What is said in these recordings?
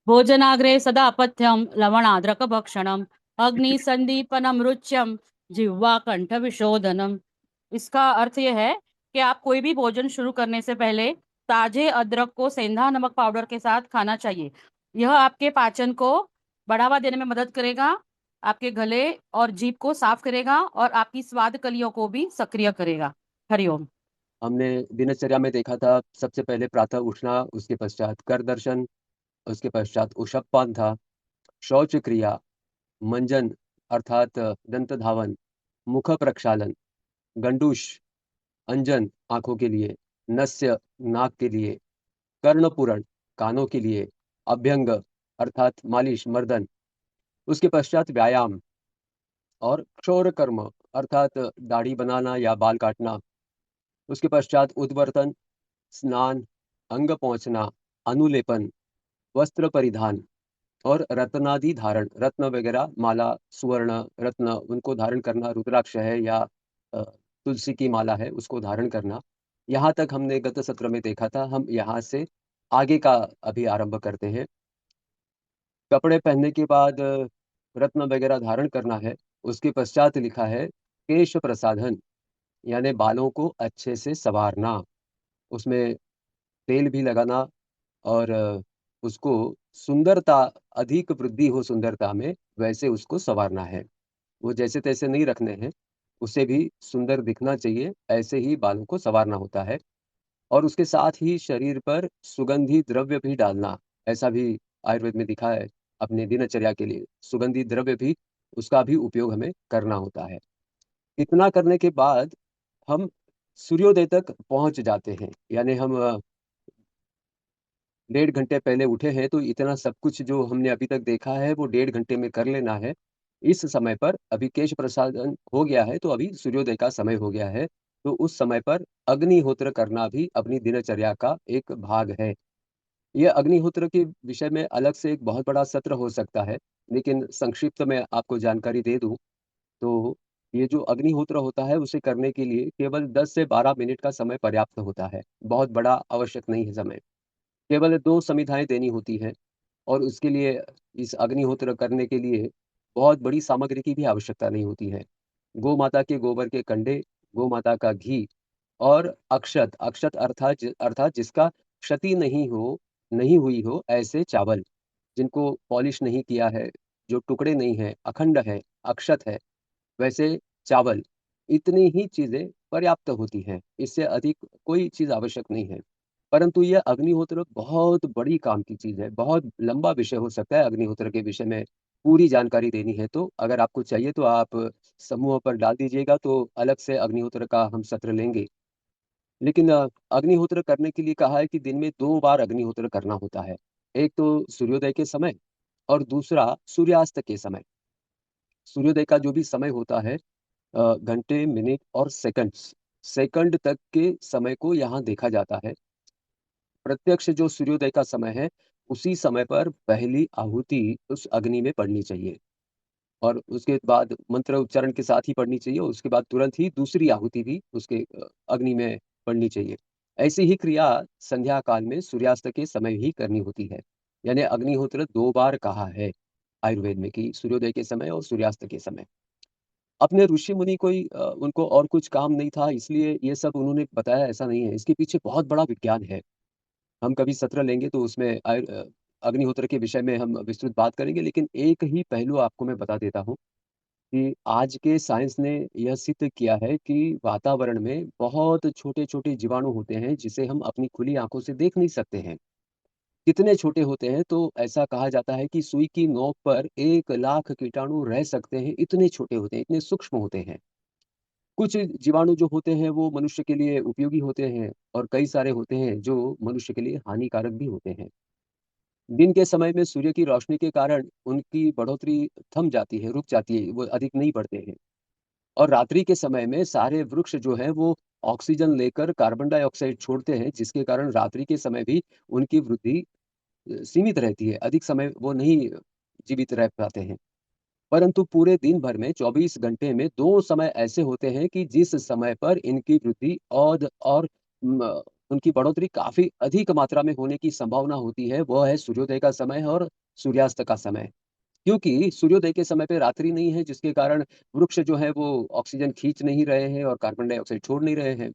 भोजनाग्रे सदा अपथ्यम लवणाद्रक भक्षणम अग्निसंदीपनम रुच्यम जिह्वा कंठ विशोधनम। इसका अर्थ यह है कि आप कोई भी भोजन शुरू करने से पहले ताजे अदरक को सेंधा नमक पाउडर के साथ खाना चाहिए। यह आपके पाचन को बढ़ावा देने में मदद करेगा, आपके गले और जीभ को साफ करेगा और आपकी स्वाद कलियों को भी सक्रिय करेगा। हरिओम। हमने दिनचर्या में देखा था, सबसे पहले प्रातः उठना, उसके पश्चात कर दर्शन, उसके पश्चात ऊषभपान था, शौच क्रिया, मंजन अर्थात दंत धावन, मुख प्रक्षालन, गंडूश अंजन आंखों के लिए, नस्य नाक के लिए, कर्णपूरण कानों के लिए, अभ्यंग अर्थात मालिश मर्दन, उसके पश्चात व्यायाम और क्षौर कर्म अर्थात दाढ़ी बनाना या बाल काटना, उसके पश्चात उद्वर्तन, स्नान, अंग पोंछना, अनुलेपन, वस्त्र परिधान और रत्नादि धारण, रत्न वगैरह, माला, सुवर्ण रत्न उनको धारण करना, रुद्राक्ष है या तुलसी की माला है उसको धारण करना। यहाँ तक हमने गत सत्र में देखा था। हम यहाँ से आगे का अभी आरंभ करते हैं। कपड़े पहनने के बाद रत्न वगैरह धारण करना है। उसके पश्चात लिखा है केश प्रसाधन, यानी बालों को अच्छे से संवारना, उसमें तेल भी लगाना और उसको सुंदरता, अधिक वृद्धि हो सुंदरता में, वैसे उसको संवारना है। वो जैसे तैसे नहीं रखने हैं, उसे भी सुंदर दिखना चाहिए, ऐसे ही बालों को संवारना होता है। और उसके साथ ही शरीर पर सुगंधी द्रव्य भी डालना, ऐसा भी आयुर्वेद में दिखा है। अपने दिनचर्या के लिए सुगंधी द्रव्य भी, उसका भी उपयोग हमें करना होता है। इतना करने के बाद हम सूर्योदय तक पहुंच जाते हैं, यानी हम 1.5 घंटे पहले उठे हैं, तो इतना सब कुछ जो हमने अभी तक देखा है वो 1.5 घंटे में कर लेना है। इस समय पर अभी केश प्रसादन हो गया है, तो अभी सूर्योदय का समय हो गया है। तो उस समय पर अग्निहोत्र करना भी अपनी दिनचर्या का एक भाग है। यह अग्निहोत्र के विषय में अलग से एक बहुत बड़ा सत्र हो सकता है, लेकिन संक्षिप्त में आपको जानकारी दे दूं तो ये जो अग्निहोत्र होता है उसे करने के लिए केवल 10 से 12 मिनट का समय पर्याप्त होता है। बहुत बड़ा आवश्यक नहीं है समय। केवल 2 समिधाएँ देनी होती हैं और उसके लिए, इस अग्निहोत्र करने के लिए बहुत बड़ी सामग्री की भी आवश्यकता नहीं होती है। गौ माता के गोबर के कंडे, गौ माता का घी और अक्षत, अक्षत अर्थात जिसका क्षति नहीं हुई हो ऐसे चावल, जिनको पॉलिश नहीं किया है, जो टुकड़े नहीं हैं, अखंड है, अक्षत है, वैसे चावल, इतनी ही चीज़ें पर्याप्त होती हैं। इससे अधिक कोई चीज़ आवश्यक नहीं है। परंतु यह अग्निहोत्र बहुत बड़ी काम की चीज़ है। बहुत लंबा विषय हो सकता है अग्निहोत्र के विषय में पूरी जानकारी देनी है तो। अगर आपको चाहिए तो आप समूह पर डाल दीजिएगा, तो अलग से अग्निहोत्र का हम सत्र लेंगे। लेकिन अग्निहोत्र करने के लिए कहा है कि दिन में 2 बार अग्निहोत्र करना होता है। एक तो सूर्योदय के समय और दूसरा सूर्यास्त के समय। सूर्योदय का जो भी समय होता है, घंटे, मिनट और सेकंड्स, सेकंड तक के समय को यहाँ देखा जाता है। प्रत्यक्ष जो सूर्योदय का समय है, उसी समय पर पहली आहुति उस अग्नि में पड़नी चाहिए और उसके बाद मंत्र उच्चारण के साथ ही पड़नी चाहिए और उसके बाद तुरंत ही दूसरी आहुति भी उसके अग्नि में पड़नी चाहिए। ऐसी ही क्रिया संध्या काल में सूर्यास्त के समय ही करनी होती है। यानी अग्निहोत्र 2 बार कहा है आयुर्वेद में, कि सूर्योदय के समय और सूर्यास्त के समय। अपने ऋषि मुनि कोई उनको और कुछ काम नहीं था इसलिए ये सब उन्होंने बताया, ऐसा नहीं है। इसके पीछे बहुत बड़ा विज्ञान है। हम कभी सत्र लेंगे तो उसमें अग्निहोत्र के विषय में हम विस्तृत बात करेंगे, लेकिन एक ही पहलू आपको मैं बता देता हूँ कि आज के साइंस ने यह सिद्ध किया है कि वातावरण में बहुत छोटे-छोटे जीवाणु होते हैं, जिसे हम अपनी खुली आँखों से देख नहीं सकते हैं। कितने छोटे होते हैं, तो ऐसा कहा जाता है कि सुई की नोक पर 1 लाख कीटाणु रह सकते हैं, इतने छोटे होते हैं, इतने सूक्ष्म होते हैं। कुछ जीवाणु जो होते हैं वो मनुष्य के लिए उपयोगी होते हैं और कई सारे होते हैं जो मनुष्य के लिए हानिकारक भी होते हैं। दिन के समय में सूर्य की रोशनी के कारण उनकी बढ़ोतरी थम जाती है, रुक जाती है, वो अधिक नहीं बढ़ते हैं। और रात्रि के समय में सारे वृक्ष जो हैं वो ऑक्सीजन लेकर कार्बन डाइऑक्साइड छोड़ते हैं, जिसके कारण रात्रि के समय भी उनकी वृद्धि सीमित रहती है, अधिक समय वो नहीं जीवित रह पाते हैं। परंतु पूरे दिन भर में 24 घंटे में 2 समय ऐसे होते हैं कि जिस समय पर इनकी वृद्धि और उनकी बढ़ोतरी काफ़ी अधिक मात्रा में होने की संभावना होती है, वो है सूर्योदय का समय और सूर्यास्त का समय। क्योंकि सूर्योदय के समय पे रात्रि नहीं है, जिसके कारण वृक्ष जो है वो ऑक्सीजन खींच नहीं रहे हैं और कार्बन डाइऑक्साइड छोड़ नहीं रहे हैं।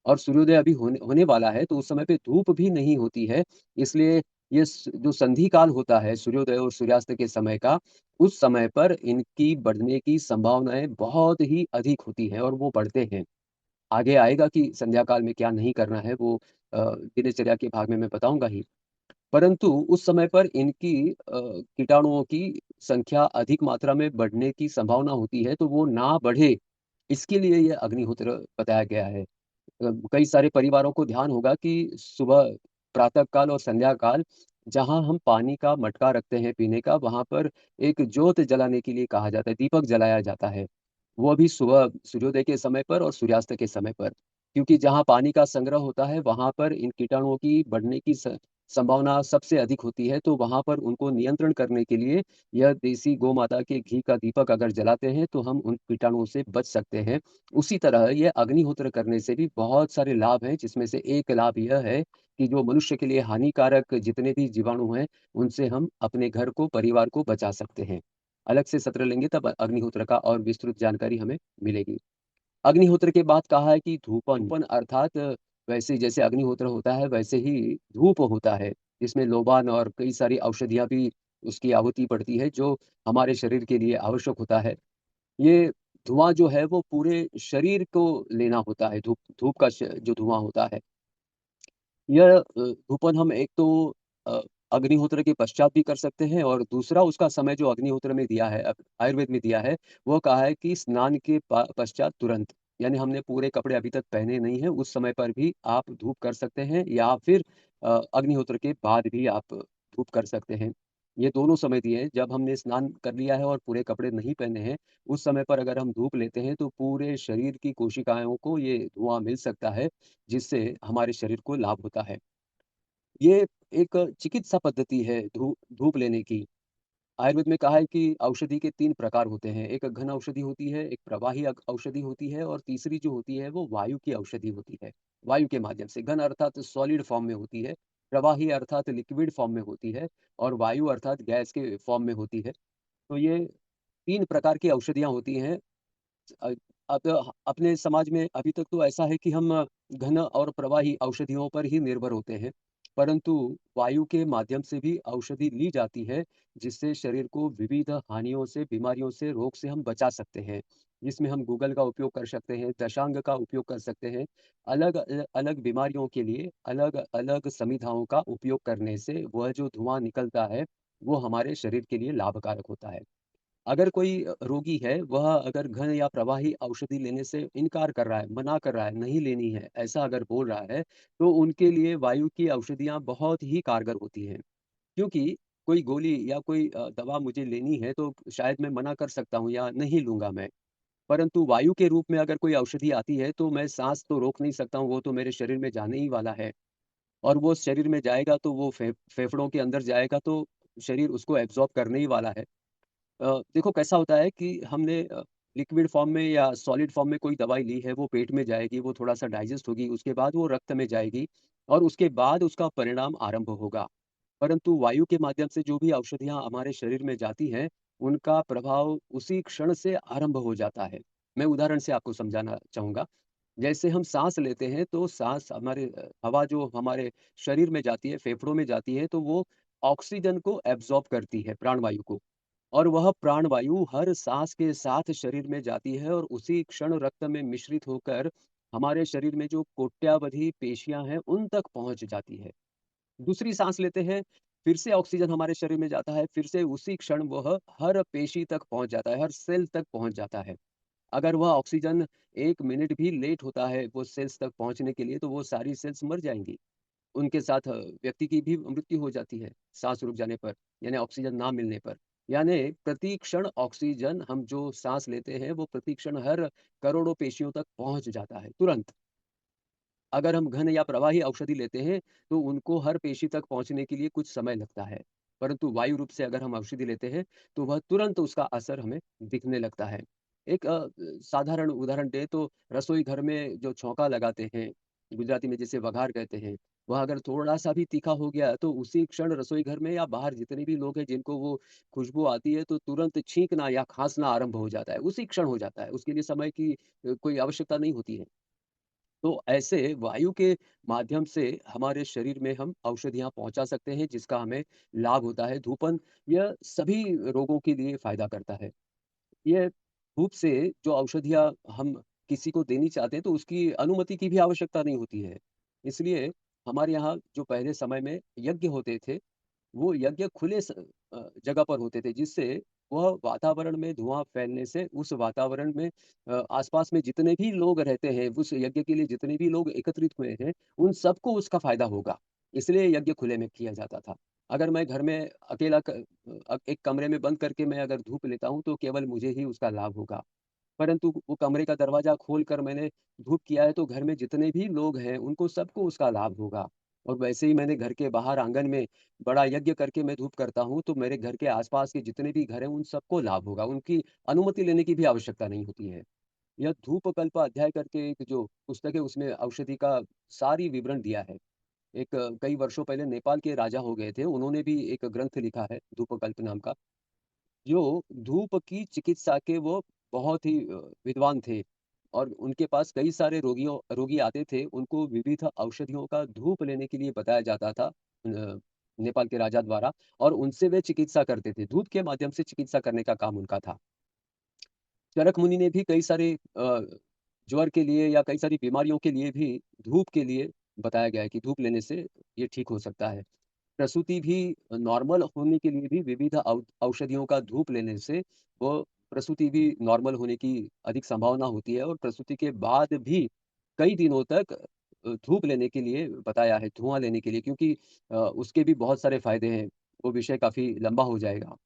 और सूर्योदय अभी होने होने वाला है, तो उस समय पे धूप भी नहीं होती है। इसलिए ये जो संधि काल होता है सूर्योदय और सूर्यास्त के समय का, उस समय पर इनकी बढ़ने की संभावनाएँ बहुत ही अधिक होती हैं और वो बढ़ते हैं। आगे आएगा कि संध्या काल में क्या नहीं करना है, वो दिनचर्या के भाग में मैं बताऊँगा ही। परंतु उस समय पर इनकी कीटाणुओं की संख्या अधिक मात्रा में बढ़ने की संभावना होती है, तो वो ना बढ़े, इसके लिए ये अग्निहोत्र बताया गया है। कई सारे परिवारों को ध्यान होगा कि सुबह प्रातः काल और संध्या काल जहाँ हम पानी का मटका रखते हैं पीने का, वहाँ पर एक ज्योत जलाने के लिए कहा जाता है, दीपक जलाया जाता है। वो भी सुबह सूर्योदय के समय पर और सूर्यास्त के समय पर। क्योंकि जहाँ पानी का संग्रह होता है, वहाँ पर इन कीटाणुओं की बढ़ने की संभावना सबसे अधिक होती है, तो वहाँ पर उनको नियंत्रण करने के लिए यह देसी गौ माता के घी का दीपक अगर जलाते हैं, तो हम उन कीटाणुओं से बच सकते हैं। उसी तरह ये अग्निहोत्र करने से भी बहुत सारे लाभ हैं, जिसमें से एक लाभ यह है कि जो मनुष्य के लिए हानिकारक जितने भी जीवाणु हैं, उनसे हम अपने घर को, परिवार को बचा सकते हैं। अलग से सत्र लेंगे तब अग्निहोत्र का और विस्तृत जानकारी हमें मिलेगी। अग्निहोत्र के बाद कहा है कि धूपन, धूपन अर्थात वैसे जैसे अग्निहोत्र होता है, वैसे ही धूप होता है। इसमें लोबान और कई सारी औषधियाँ भी उसकी आहुति पड़ती है, जो हमारे शरीर के लिए आवश्यक होता है। ये धुआँ जो है वो पूरे शरीर को लेना होता है, धूप धूप का जो धुआँ होता है। यह धूपन हम एक तो अ, अग्निहोत्र के पश्चात भी कर सकते हैं और दूसरा उसका समय जो अग्निहोत्र में दिया है आयुर्वेद में दिया है, वो कहा है कि स्नान के पश्चात तुरंत। यानी हमने पूरे कपड़े अभी तक पहने नहीं हैं, उस समय पर भी आप धूप कर सकते हैं या फिर अग्निहोत्र के बाद भी आप धूप कर सकते हैं। ये दोनों समय दिए हैं, जब हमने स्नान कर लिया है और पूरे कपड़े नहीं पहने हैं, उस समय पर अगर हम धूप लेते हैं, तो पूरे शरीर की कोशिकाओं को ये धुआँ मिल सकता है, जिससे हमारे शरीर को लाभ होता है। ये एक चिकित्सा पद्धति है धूप लेने की। आयुर्वेद में कहा है कि औषधि के 3 प्रकार होते हैं। एक घन औषधि होती है, एक प्रवाही औषधि होती है और तीसरी जो होती है वो वायु की औषधि होती है। वायु के माध्यम से घन अर्थात सॉलिड फॉर्म में होती है, प्रवाही अर्थात लिक्विड फॉर्म में होती है और वायु अर्थात गैस के फॉर्म में होती है। तो ये 3 प्रकार की औषधियाँ होती हैं। अ, अब अपने समाज में अभी तक तो ऐसा है कि हम घन और प्रवाही औषधियों पर ही निर्भर होते हैं, परंतु वायु के माध्यम से भी औषधि ली जाती है, जिससे शरीर को विविध हानियों से, बीमारियों से, रोग से हम बचा सकते हैं। जिसमें हम गूगल का उपयोग कर सकते हैं, दशांग का उपयोग कर सकते हैं। अलग बीमारियों के लिए अलग-अलग समिधाओं का उपयोग करने से वह जो धुआँ निकलता है, वो हमारे शरीर के लिए लाभकारक होता है। अगर कोई रोगी है, वह अगर घन या प्रवाही औषधि लेने से इनकार कर रहा है, मना कर रहा है, नहीं लेनी है, ऐसा अगर बोल रहा है, तो उनके लिए वायु की औषधियाँ बहुत ही कारगर होती हैं। क्योंकि कोई गोली या कोई दवा मुझे लेनी है, तो शायद मैं मना कर सकता हूँ या नहीं लूँगा मैं। परंतु वायु के रूप में अगर कोई औषधि आती है, तो मैं साँस तो रोक नहीं सकता हूँ, वो तो मेरे शरीर में जाने ही वाला है और वो शरीर में जाएगा, तो वो फेफड़ों के अंदर जाएगा, तो शरीर उसको एब्ज़ॉर्ब करने ही वाला है। देखो कैसा होता है कि हमने लिक्विड फॉर्म में या सॉलिड फॉर्म में कोई दवाई ली है, वो पेट में जाएगी, वो थोड़ा-सा डाइजेस्ट होगी, उसके बाद वो रक्त में जाएगी और उसके बाद उसका परिणाम आरंभ होगा। परंतु वायु के माध्यम से जो भी औषधियाँ हमारे शरीर में जाती हैं, उनका प्रभाव उसी क्षण से आरंभ हो जाता है। मैं उदाहरण से आपको समझाना चाहूँगा। जैसे हम साँस लेते हैं, तो साँस हमारे हवा जो हमारे शरीर में जाती है, फेफड़ों में जाती है, तो वो ऑक्सीजन को एब्ज़ॉर्ब करती है, प्राणवायु को। और वह प्राणवायु हर साँस के साथ शरीर में जाती है और उसी क्षण रक्त में मिश्रित होकर हमारे शरीर में जो कोट्यावधि पेशियाँ हैं, उन तक पहुँच जाती है। दूसरी साँस लेते हैं, फिर से ऑक्सीजन हमारे शरीर में जाता है, फिर से उसी क्षण वह हर पेशी तक पहुँच जाता है, हर सेल तक पहुँच जाता है। अगर वह ऑक्सीजन 1 मिनट भी लेट होता है वो सेल्स तक पहुँचने के लिए, तो वो सारी सेल्स मर जाएँगी। उनके साथ व्यक्ति की भी मृत्यु हो जाती है, साँस रुक जाने पर, यानी ऑक्सीजन ना मिलने पर। यानी प्रति क्षण ऑक्सीजन हम जो साँस लेते हैं, वो प्रति क्षण हर करोड़ों पेशियों तक पहुँच जाता है, तुरंत। अगर हम घन या प्रवाही औषधि लेते हैं, तो उनको हर पेशी तक पहुँचने के लिए कुछ समय लगता है। परंतु वायु रूप से अगर हम औषधि लेते हैं, तो वह तुरंत उसका असर हमें दिखने लगता है। एक साधारण उदाहरण दें तो रसोई घर में जो छौंका लगाते हैं गुजराती में जिसे वघार कहते हैं, वह अगर थोड़ा-सा भी तीखा हो गया तो उसी क्षण रसोई घर में या बाहर जितने भी लोग हैं जिनको वो खुशबू आती है तो तुरंत छींकना या खाँसना आरंभ हो जाता है, उसी क्षण हो जाता है। उसके लिए समय की कोई आवश्यकता नहीं होती है। तो ऐसे वायु के माध्यम से हमारे शरीर में हम औषधियाँ पहुँचा सकते हैं जिसका हमें लाभ होता है। धूपन यह सभी रोगों के लिए फ़ायदा करता है। ये धूप से जो औषधियाँ हम किसी को देनी चाहते हैं, तो उसकी अनुमति की भी आवश्यकता नहीं होती है। इसलिए हमारे यहाँ जो पहले समय में यज्ञ होते थे, वो यज्ञ खुले जगह पर होते थे, जिससे वह वातावरण में धुआँ फैलने से उस वातावरण में आस-पास में जितने भी लोग रहते हैं, उस यज्ञ के लिए जितने भी लोग एकत्रित हुए हैं, उन सबको उसका फ़ायदा होगा। इसलिए यज्ञ खुले में किया जाता था। अगर मैं घर में अकेला एक कमरे में बंद करके मैं अगर धूप लेता हूँ, तो केवल मुझे ही उसका लाभ होगा। परंतु वो कमरे का दरवाज़ा खोलकर मैंने धूप किया है, तो घर में जितने भी लोग हैं, उनको सबको उसका लाभ होगा। और वैसे ही मैंने घर के बाहर आंगन में बड़ा यज्ञ करके मैं धूप करता हूँ, तो मेरे घर के आस-पास के जितने भी घर हैं, उन सबको लाभ होगा। उनकी अनुमति लेने की भी आवश्यकता नहीं होती है। यह धूप कल्प अध्याय करके एक जो पुस्तक है, उसमें औषधि का सारी विवरण दिया है। एक कई वर्षों पहले नेपाल के राजा हो गए थे, उन्होंने भी एक ग्रंथ लिखा है, धूपकल्प नाम का। जो धूप की चिकित्सा के वो बहुत ही विद्वान थे और उनके पास कई सारे रोगी आते थे, उनको विविध औषधियों का धूप लेने के लिए बताया जाता था नेपाल के राजा द्वारा और उनसे वे चिकित्सा करते थे। धूप के माध्यम से चिकित्सा करने का काम उनका था। चरक मुनि ने भी कई सारे ज्वर के लिए या कई सारी बीमारियों के लिए भी धूप के लिए बताया गया है कि धूप लेने से ये ठीक हो सकता है। प्रसूति भी नॉर्मल होने के लिए भी विविध औषधियों का धूप लेने से वो प्रसूति भी नॉर्मल होने की अधिक संभावना होती है और प्रसूति के बाद भी कई दिनों तक धूप लेने के लिए बताया है, धुआँ लेने के लिए क्योंकि उसके भी बहुत सारे फ़ायदे हैं। वो विषय काफ़ी लंबा हो जाएगा।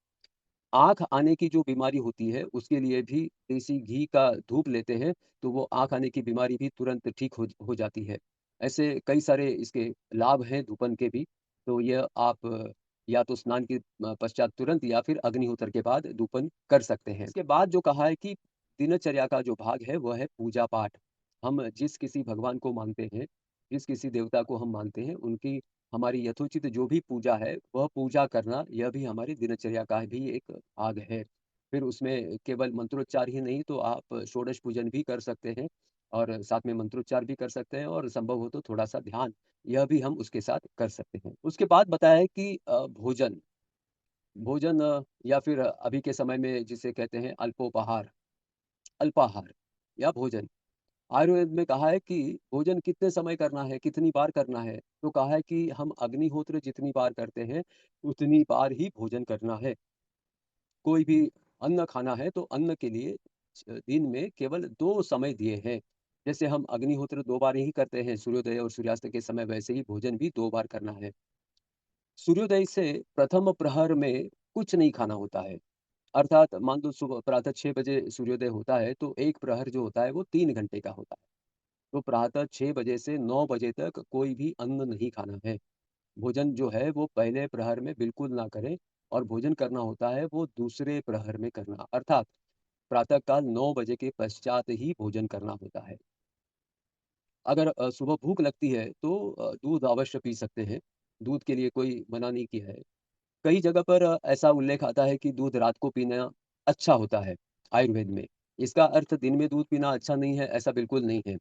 आँख आने की जो बीमारी होती है, उसके लिए भी देसी घी का धूप लेते हैं, तो वो आँख आने की बीमारी भी तुरंत ठीक हो जाती है। ऐसे कई सारे इसके लाभ हैं धूपन के भी, तो यह आप या तो स्नान के पश्चात तुरंत या फिर अग्निहोत्र के बाद धूपन कर सकते हैं। इसके बाद जो कहा है कि दिनचर्या का जो भाग है, वह है पूजा-पाठ। हम जिस किसी भगवान को मानते हैं, जिस किसी देवता को हम मानते हैं, उनकी हमारी यथोचित जो भी पूजा है, वह पूजा करना यह भी हमारी दिनचर्या का भी एक भाग है। फिर उसमें केवल मंत्रोच्चार ही नहीं तो आप षोडश पूजन भी कर सकते हैं और साथ में मंत्रोच्चार भी कर सकते हैं और संभव हो तो थोड़ा-सा ध्यान, यह भी हम उसके साथ कर सकते हैं। उसके बाद बताया है कि भोजन, भोजन या फिर अभी के समय में जिसे कहते हैं अल्पोपहार, अल्पाहार या भोजन। आयुर्वेद में कहा है कि भोजन कितने समय करना है, कितनी बार करना है, तो कहा है कि हम अग्निहोत्र जितनी बार करते हैं, उतनी बार ही भोजन करना है। कोई भी अन्न खाना है, तो अन्न के लिए दिन में केवल 2 समय दिए हैं। जैसे हम अग्निहोत्र 2 बार ही करते हैं, सूर्योदय और सूर्यास्त के समय, वैसे ही भोजन भी 2 बार करना है। सूर्योदय से प्रथम प्रहर में कुछ नहीं खाना होता है। अर्थात मान लो सुबह प्रातः 6 बजे सूर्योदय होता है, तो 1 प्रहर जो होता है, वो 3 घंटे का होता है। तो प्रातः 6 बजे से 9 बजे तक कोई भी अन्न नहीं खाना है। भोजन जो है वो पहले प्रहर में बिल्कुल ना करें और भोजन करना होता है वो दूसरे प्रहर में करना अर्थात प्रातः काल 9 बजे के पश्चात ही भोजन करना होता है। अगर सुबह भूख लगती है तो दूध अवश्य पी सकते हैं। दूध के लिए कोई मना नहीं किया है। कई जगह पर ऐसा उल्लेख आता है कि दूध रात को पीना अच्छा होता है, आयुर्वेद में। इसका अर्थ दिन में दूध पीना अच्छा नहीं है, ऐसा बिल्कुल नहीं है।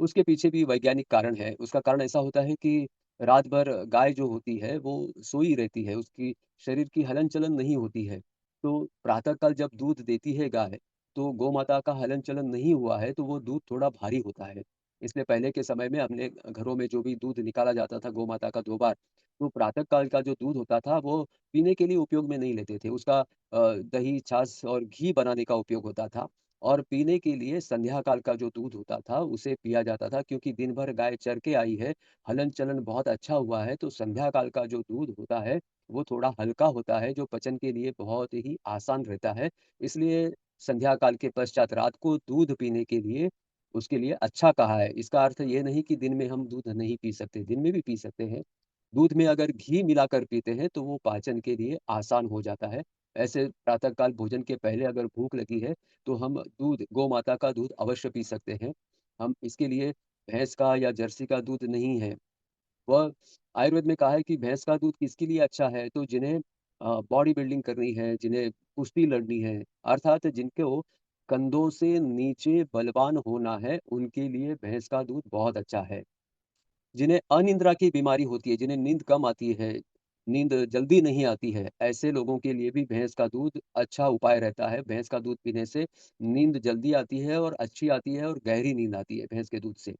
उसके पीछे भी वैज्ञानिक कारण है। उसका कारण ऐसा होता है कि रात भर गाय जो होती है, वो सोई रहती है, उसकी शरीर की हलन-चलन नहीं होती है। तो प्रातः काल जब दूध देती है गाय, तो गौ-माता का हलन-चलन नहीं हुआ है, तो वो दूध थोड़ा भारी होता है। इसलिए पहले के समय में अपने घरों में जो भी दूध निकाला जाता था गौ-माता का 2 बार, तो प्रातः काल का जो दूध होता था, वो पीने के लिए उपयोग में नहीं लेते थे। उसका दही, छाछ और घी बनाने का उपयोग होता था और पीने के लिए संध्या काल का जो दूध होता था, उसे पिया जाता था क्योंकि दिन भर गाय चर के आई है, हलन-चलन बहुत अच्छा हुआ है, तो संध्या काल का जो दूध होता है, वो थोड़ा हल्का होता है, जो पचन के लिए बहुत ही आसान रहता है। इसलिए संध्या काल के पश्चात रात को दूध पीने के लिए उसके लिए अच्छा कहा है। इसका अर्थ ये नहीं कि दिन में हम दूध नहीं पी सकते, दिन में भी पी सकते हैं। दूध में अगर घी मिलाकर पीते हैं तो वो पाचन के लिए आसान हो जाता है। ऐसे प्रातः काल भोजन के पहले अगर भूख लगी है तो हम दूध गौ माता का दूध अवश्य पी सकते हैं। हम इसके लिए भैंस का या जर्सी का दूध नहीं है। वह आयुर्वेद में कहा है कि भैंस का दूध किसके लिए अच्छा है, तो जिन्हें बॉडी बिल्डिंग करनी है, जिन्हें कुश्ती लड़नी है, अर्थात जिनको कंधों से नीचे बलवान होना है, उनके लिए भैंस का दूध बहुत अच्छा है। जिन्हें अनिद्रा की बीमारी होती है, जिन्हें नींद कम आती है, नींद जल्दी नहीं आती है, ऐसे लोगों के लिए भी भैंस का दूध अच्छा उपाय रहता है। भैंस का दूध पीने से नींद जल्दी आती है और अच्छी आती है और गहरी नींद आती है भैंस के दूध से।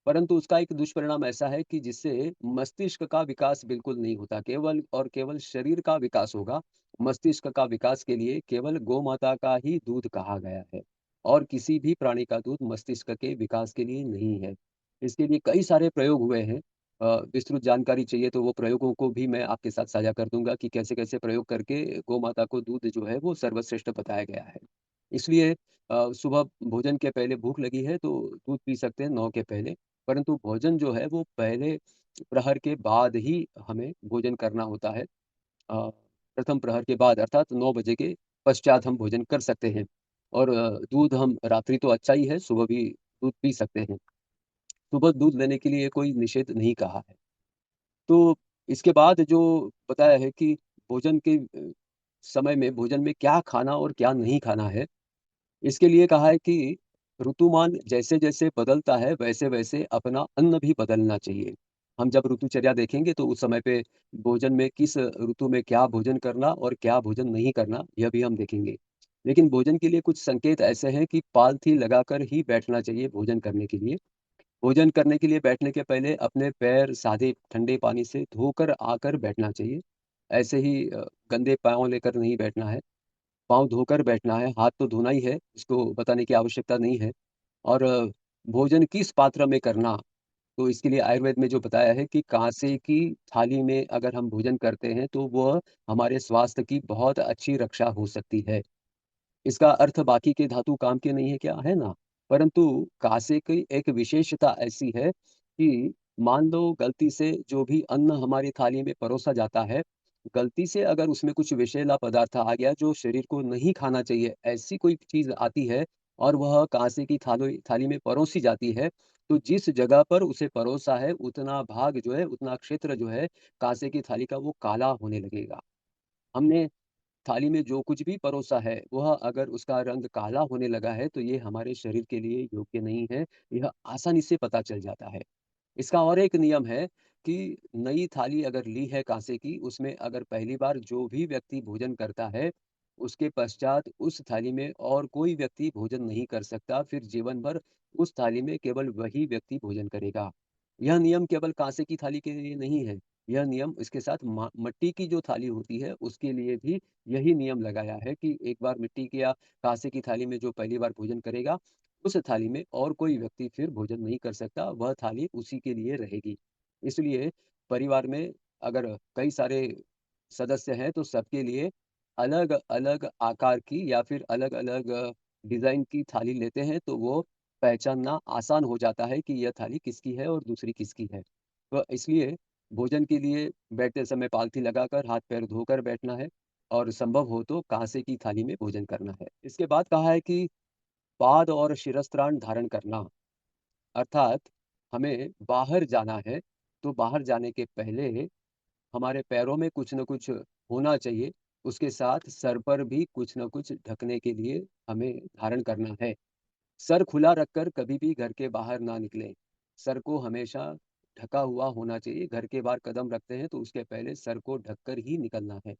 परंतु उसका एक दुष्परिणाम ऐसा है कि जिससे मस्तिष्क का विकास बिल्कुल नहीं होता, केवल और केवल शरीर का विकास होगा। मस्तिष्क का विकास के लिए केवल गोमाता का ही दूध कहा गया है और किसी भी प्राणी का दूध मस्तिष्क के विकास के लिए नहीं है। इसके लिए कई सारे प्रयोग हुए हैं। विस्तृत जानकारी चाहिए तो वो प्रयोगों को भी मैं आपके साथ साझा कर दूँगा कि कैसे-कैसे प्रयोग करके गोमाता को दूध जो है वो सर्वश्रेष्ठ बताया गया है। इसलिए सुबह भोजन के पहले भूख लगी है तो दूध पी सकते हैं 9 के पहले। परंतु भोजन जो है वो पहले प्रहर के बाद ही हमें भोजन करना होता है। प्रथम प्रहर के बाद अर्थात 9 बजे के पश्चात हम भोजन कर सकते हैं और दूध हम रात्रि तो अच्छा ही है, सुबह भी दूध पी सकते हैं। सुबह दूध लेने के लिए कोई निषेध नहीं कहा है। तो इसके बाद जो बताया है कि भोजन के समय में भोजन में क्या खाना और क्या नहीं खाना है, इसके लिए कहा है कि ऋतुमान जैसे-जैसे बदलता है, वैसे-वैसे अपना अन्न भी बदलना चाहिए। हम जब ऋतुचर्या देखेंगे तो उस समय पे भोजन में किस ऋतु में क्या भोजन करना और क्या भोजन नहीं करना, यह भी हम देखेंगे। लेकिन भोजन के लिए कुछ संकेत ऐसे हैं कि पालथी लगाकर ही बैठना चाहिए भोजन करने के लिए। भोजन करने के लिए बैठने के पहले अपने पैर सादे ठंडे पानी से धोकर आकर बैठना चाहिए। ऐसे ही गंदे पाँव लेकर नहीं बैठना है। पाँव धोकर बैठना है, हाथ तो धोना ही है, इसको बताने की आवश्यकता नहीं है। और भोजन किस पात्र में करना, तो इसके लिए आयुर्वेद में जो बताया है कि काँसे की थाली में अगर हम भोजन करते हैं, तो वह हमारे स्वास्थ्य की बहुत अच्छी रक्षा हो सकती है। इसका अर्थ बाकी के धातु काम के नहीं है क्या? है ना? परंतु काँसे की एक विशेषता ऐसी है कि मान लो गलती से जो भी अन्न हमारी थाली में परोसा जाता है, गलती से अगर उसमें कुछ विषैला पदार्थ आ गया जो शरीर को नहीं खाना चाहिए, ऐसी कोई चीज़ आती है और वह काँसे की थाली थाली में परोसी जाती है, तो जिस जगह पर उसे परोसा है, उतना भाग जो है, उतना क्षेत्र जो है, काँसे की थाली का वो काला होने लगेगा। हमने थाली में जो कुछ भी परोसा है, वह अगर उसका रंग काला होने लगा है, तो ये हमारे शरीर के लिए योग्य नहीं है। यह आसानी से पता चल जाता है। इसका और एक नियम है कि नई थाली अगर ली है काँसे की, उसमें अगर पहली बार जो भी व्यक्ति भोजन करता है, उसके पश्चात उस थाली में और कोई व्यक्ति भोजन नहीं कर सकता। फिर जीवन भर उस थाली में केवल वही व्यक्ति भोजन करेगा। यह नियम केवल काँसे की थाली के लिए नहीं है। यह नियम इसके साथ मट्टी की जो थाली होती है, उसके लिए भी यही नियम लगाया है कि एक बार मिट्टी की या काँसे की थाली में जो पहली बार भोजन करेगा, उस थाली में और कोई व्यक्ति फिर भोजन नहीं कर सकता, वह थाली उसी के लिए रहेगी। इसलिए परिवार में अगर कई सारे सदस्य हैं, तो सबके लिए अलग-अलग आकार की या फिर अलग-अलग डिज़ाइन की थाली लेते हैं, तो वो पहचानना आसान हो जाता है कि यह थाली किसकी है और दूसरी किसकी है। तो इसलिए भोजन के लिए बैठते समय पालथी लगाकर हाथ-पैर धोकर बैठना है और संभव हो तो काँसे की थाली में भोजन करना है। इसके बाद कहा है कि पाद और शिरस्त्राण धारण करना, अर्थात हमें बाहर जाना है, तो बाहर जाने के पहले हमारे पैरों में कुछ न कुछ होना चाहिए। उसके साथ सर पर भी कुछ न कुछ ढकने के लिए हमें धारण करना है। सर खुला रखकर कभी भी घर के बाहर ना निकलें। सर को हमेशा ढका हुआ होना चाहिए। घर के बाहर कदम रखते हैं तो उसके पहले सर को ढककर ही निकलना है।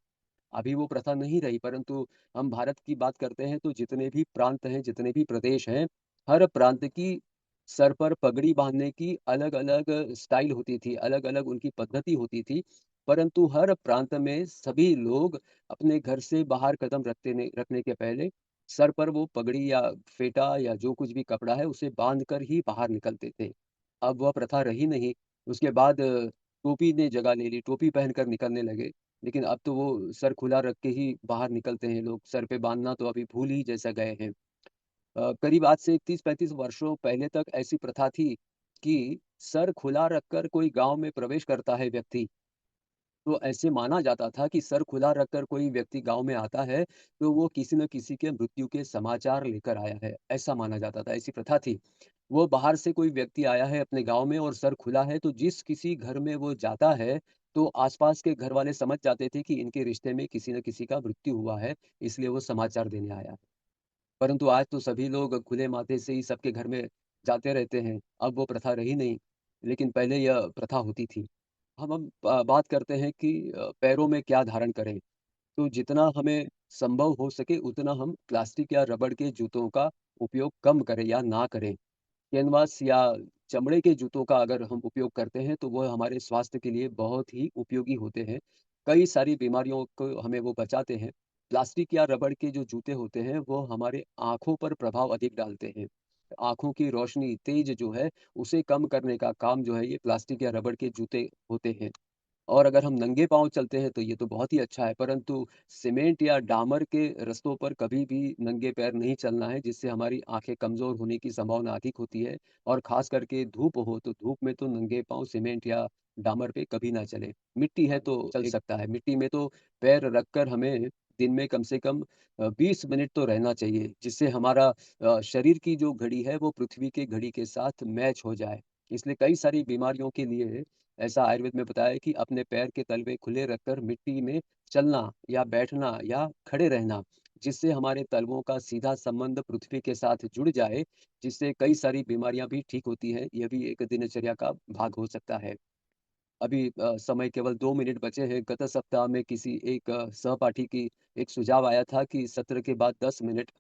अभी वो प्रथा नहीं रही, परंतु हम भारत की बात करते हैं तो जितने भी प्रांत हैं, जितने भी प्रदेश हैं, हर प्रांत की सर पर पगड़ी बाँधने की अलग-अलग स्टाइल होती थी, अलग-अलग उनकी पद्धति होती थी। परंतु हर प्रांत में सभी लोग अपने घर से बाहर कदम रखने के पहले सर पर वो पगड़ी या फेटा या जो कुछ भी कपड़ा है, उसे बाँध कर ही बाहर निकलते थे। अब वह प्रथा रही नहीं। उसके बाद टोपी ने जगह ले ली, टोपी पहनकर निकलने लगे। लेकिन अब तो वो सर खुला रख के ही बाहर निकलते हैं लोग, सर पे बाँधना तो अभी भूल ही जैसा गए हैं। करीब आज से 30-35 वर्षों पहले तक ऐसी प्रथा थी कि सर खुला रखकर कोई गाँव में प्रवेश करता है व्यक्ति, तो ऐसे माना जाता था कि सर खुला रखकर कोई व्यक्ति गाँव में आता है, तो वो किसी न किसी के मृत्यु के समाचार लेकर आया है, ऐसा माना जाता था, ऐसी प्रथा थी। वो बाहर से कोई व्यक्ति आया है अपने गाँव में और सर खुला है, तो जिस किसी घर में वो जाता है, तो आस-पास के घर वाले समझ जाते थे कि इनके रिश्ते में किसी न किसी का मृत्यु हुआ है, इसलिए वो समाचार देने आया है। परंतु आज तो सभी लोग खुले माथे से ही सबके घर में जाते रहते हैं, अब वो प्रथा रही नहीं, लेकिन पहले यह प्रथा होती थी। हम बात करते हैं कि पैरों में क्या धारण करें, तो जितना हमें संभव हो सके उतना हम प्लास्टिक या रबड़ के जूतों का उपयोग कम करें या ना करें। कैनवास या चमड़े के जूतों का अगर हम उपयोग करते हैं, तो वो हमारे स्वास्थ्य के लिए बहुत ही उपयोगी होते हैं। कई सारी बीमारियों को हमें वो बचाते हैं। प्लास्टिक या रबड़ के जो जूते होते हैं, वो हमारे आँखों पर प्रभाव अधिक डालते हैं। आँखों की रोशनी तेज जो है, उसे कम करने का काम जो है, ये प्लास्टिक या रबड़ के जूते होते हैं। और अगर हम नंगे पाँव चलते हैं तो ये तो बहुत ही अच्छा है, परंतु सीमेंट या डामर के रास्तों पर कभी भी नंगे पैर नहीं चलना है, जिससे हमारी आँखें कमज़ोर होने की संभावना अधिक होती है और ख़ास करके धूप हो, तो धूप में तो नंगे पाँव सीमेंट या डामर पे कभी ना चलें। मिट्टी है तो चल सकता है, मिट्टी में तो पैर रखकर हमें दिन में कम से कम 20 मिनट तो रहना चाहिए, जिससे हमारा शरीर की जो घड़ी है, वो पृथ्वी की घड़ी के साथ मैच हो जाए। इसलिए कई सारी बीमारियों के लिए ऐसा आयुर्वेद में बताया है कि अपने पैर के तलवे खुले रखकर मिट्टी में चलना या बैठना या खड़े रहना, जिससे हमारे तलवों का सीधा संबंध पृथ्वी के साथ जुड़ जाए, जिससे कई सारी बीमारियां भी ठीक होती हैं। यह भी एक दिनचर्या का भाग हो सकता है। अभी समय केवल 2 मिनट बचे हैं। गत सप्ताह में किसी एक सहपाठी की एक सुझाव आया था कि सत्र के बाद 10 मिनट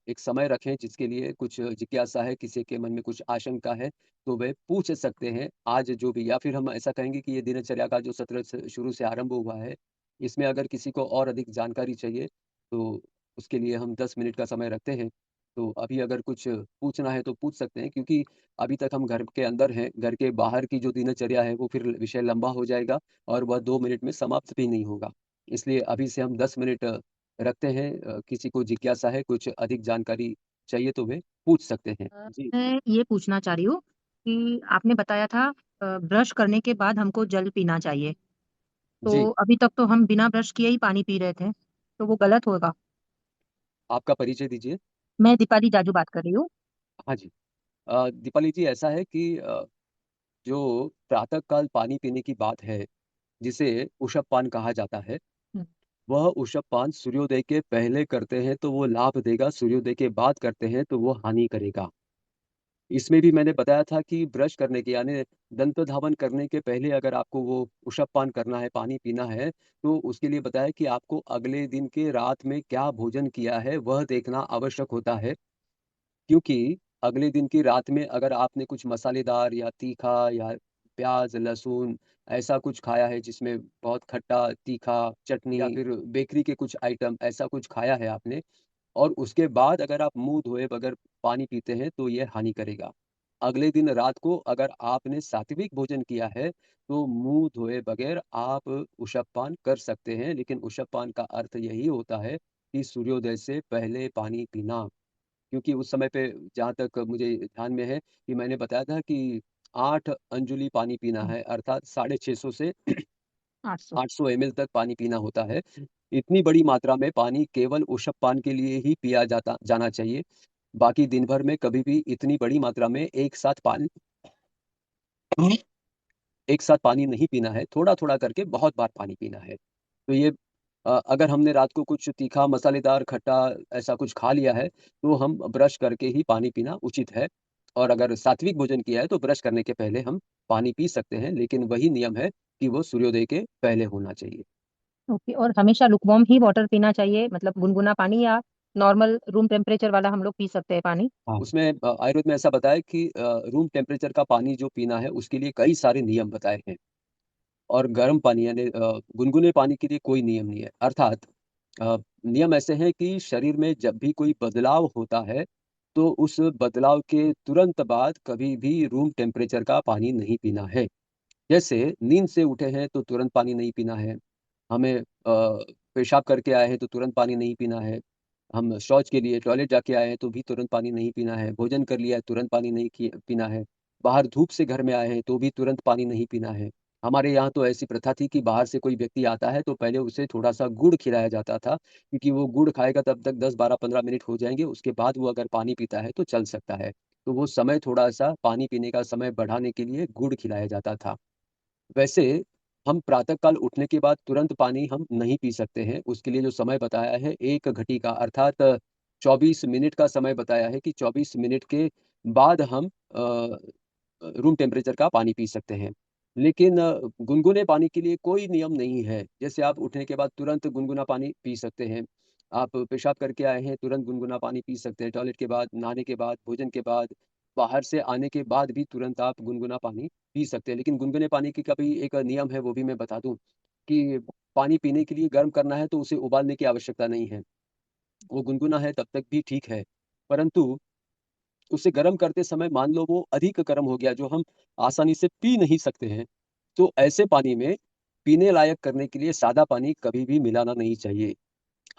एक समय रखें जिसके लिए कुछ जिज्ञासा है, किसी के मन में कुछ आशंका है, तो वे पूछ सकते हैं आज जो भी या फिर हम ऐसा कहेंगे कि ये दिनचर्या का जो सत्र स शुरू से आरंभ हुआ है, इसमें अगर किसी को और अधिक जानकारी चाहिए, तो उसके लिए हम 10 मिनट का समय रखते हैं। तो अभी अगर कुछ पूछना है तो पूछ सकते हैं क्योंकि अभी तक हम घर के अंदर हैं, घर के बाहर की जो दिनचर्या है वो फिर विषय लंबा हो जाएगा और वह 2 मिनट में समाप्त भी नहीं होगा। इसलिए अभी से हम 10 मिनट रखते हैं किसी को जिज्ञासा है, कुछ अधिक जानकारी चाहिए तो वे पूछ सकते हैं। जी, मैं ये पूछना चाह रही हूँ कि आपने बताया था ब्रश करने के बाद हमको जल पीना चाहिए। तो जी, अभी तक तो हम बिना ब्रश किए ही पानी पी रहे थे, तो वो गलत होगा? आपका परिचय दीजिए? मैं दीपाली जाजू बात कर रही हूँ। हाँ जी। दीपाली जी ऐसा है कि जो प्रातः काल पानी पीने की बात है, जिसे ऊषःपान कहा जाता है, हुँ। वह ऊषःपान सूर्योदय के पहले करते हैं तो वो लाभ देगा, सूर्योदय के बाद करते हैं तो वो हानि करेगा। इसमें भी मैंने बताया था कि ब्रश करने के यानी दंत धावन करने के पहले अगर आपको वो ऊषःपान करना है, पानी पीना है, तो उसके लिए बताया कि आपको अगले दिन के रात में क्या भोजन किया है, वह देखना आवश्यक होता है। क्योंकि अगले दिन की रात में अगर आपने कुछ मसालेदार या तीखा या प्याज़, लहसुन ऐसा कुछ खाया है जिसमें बहुत खट्टा, तीखा, चटनी या फिर बेकरी के कुछ आइटम ऐसा कुछ खाया है आपने और उसके बाद अगर आप मुँह धोए बगैर पानी पीते हैं, तो ये हानि करेगा। अगले दिन रात को अगर आपने सात्विक भोजन किया है, तो मुँह धोए बगैर आप ऊषःपान कर सकते हैं, लेकिन ऊषःपान का अर्थ यही होता है कि सूर्योदय से पहले पानी पीना। क्योंकि उस समय पे जहाँ तक मुझे ध्यान में है कि मैंने बताया था कि 8 अंजुली पानी पीना हुँ, है, अर्थात 650 से 800। 800 एमएल तक पानी पीना होता है। इतनी बड़ी मात्रा में पानी केवल ऊषःपान के लिए ही पिया जाता जाना चाहिए। बाकी दिन भर में कभी भी इतनी बड़ी मात्रा में एक साथ पानी नहीं पीना है, थोड़ा-थोड़ा करके बहुत बार पानी पीना है। तो ये अगर हमने रात को कुछ तीखा, मसालेदार, खट्टा ऐसा कुछ खा लिया है, तो हम ब्रश करके ही पानी पीना उचित है। और अगर सात्विक भोजन किया है, तो ब्रश करने के पहले हम पानी पी सकते हैं, लेकिन वही नियम है कि वो सूर्योदय के पहले होना चाहिए। ओके, और हमेशा लुकवार्म ही वाटर पीना चाहिए, मतलब गुनगुना पानी, या नॉर्मल रूम टेम्परेचर वाला हम लोग पी सकते हैं पानी? हाँ। उसमें आयुर्वेद में ऐसा बताया है कि रूम टेम्परेचर का पानी जो पीना है, उसके लिए कई सारे नियम बताए हैं। और गर्म पानी यानी गुनगुने पानी के लिए कोई नियम नहीं है। अर्थात नियम ऐसे हैं कि शरीर में जब भी कोई बदलाव होता है, तो उस बदलाव के तुरंत बाद कभी भी रूम टेम्परेचर का पानी नहीं पीना है। जैसे नींद से उठे हैं तो तुरंत पानी नहीं पीना है। हमें पेशाब करके आए हैं तो तुरंत पानी नहीं पीना है। हम शौच के लिए टॉयलेट जाके आए हैं तो भी तुरंत पानी नहीं पीना है। भोजन कर लिया है तुरंत पानी नहीं पीना है। बाहर धूप से घर में आए हैं तो भी तुरंत पानी नहीं पीना है। हमारे यहाँ तो ऐसी प्रथा थी कि बाहर से कोई व्यक्ति आता है तो पहले उसे थोड़ा-सा गुड़ खिलाया जाता था, क्योंकि वो गुड़ खाएगा तब तक 10, 12, 15 मिनट हो जाएँगे, उसके बाद वो अगर पानी पीता है तो चल सकता है। तो वो समय थोड़ा-सा पानी पीने का समय बढ़ाने के लिए गुड़ खिलाया जाता था। वैसे हम प्रातः काल उठने के बाद तुरंत पानी हम नहीं पी सकते हैं। उसके लिए जो समय बताया है 1 घटिका अर्थात 24 मिनट का समय बताया है कि 24 मिनट के बाद हम रूम टेम्परेचर का पानी पी सकते हैं। लेकिन गुनगुने पानी के लिए कोई नियम नहीं है। जैसे आप उठने के बाद तुरंत गुनगुना पानी पी सकते हैं। आप पेशाब करके आए हैं, तुरंत गुनगुना पानी पी सकते हैं। टॉयलेट के बाद, नहाने के बाद, भोजन के बाद, बाहर से आने के बाद भी तुरंत आप गुनगुना पानी पी सकते हैं। लेकिन गुनगुने पानी की का भी एक नियम है, वो भी मैं बता दूँ कि पानी पीने के लिए गर्म करना है तो उसे उबालने की आवश्यकता नहीं है। वो गुनगुना है तब तक भी ठीक है। परंतु उसे गर्म करते समय मान लो वो अधिक गर्म हो गया जो हम आसानी से पी नहीं सकते हैं, तो ऐसे पानी में पीने लायक करने के लिए सादा पानी कभी भी मिलाना नहीं चाहिए।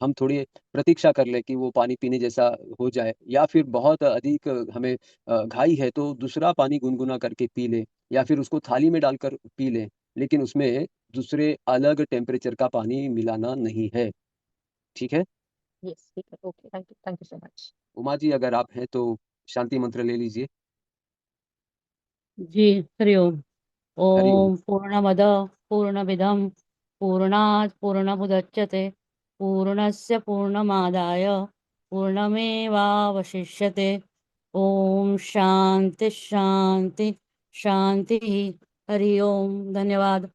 हम थोड़ी प्रतीक्षा कर लें कि वो पानी पीने जैसा हो जाए या फिर बहुत अधिक हमें घाई है तो दूसरा पानी गुनगुना करके पी लें या फिर उसको थाली में डालकर पी लें। लेकिन उसमें दूसरे अलग टेम्परेचर का पानी मिलाना नहीं है। ठीक है? यस, ठीक है, okay, thank you so much. Uma ji अगर आप हैं तो शांति मंत्र ले लीजिए। जी, हरि ओम। हरि ओम। ओम पूर्णमद पूर्णमिदं पूर्णात् पूर्णमुदच्यते पूर्णस्य पूर्णमादाय पूर्णमेवावशिष्यते। ओम शांति शांति शांति। हरि ओम। धन्यवाद।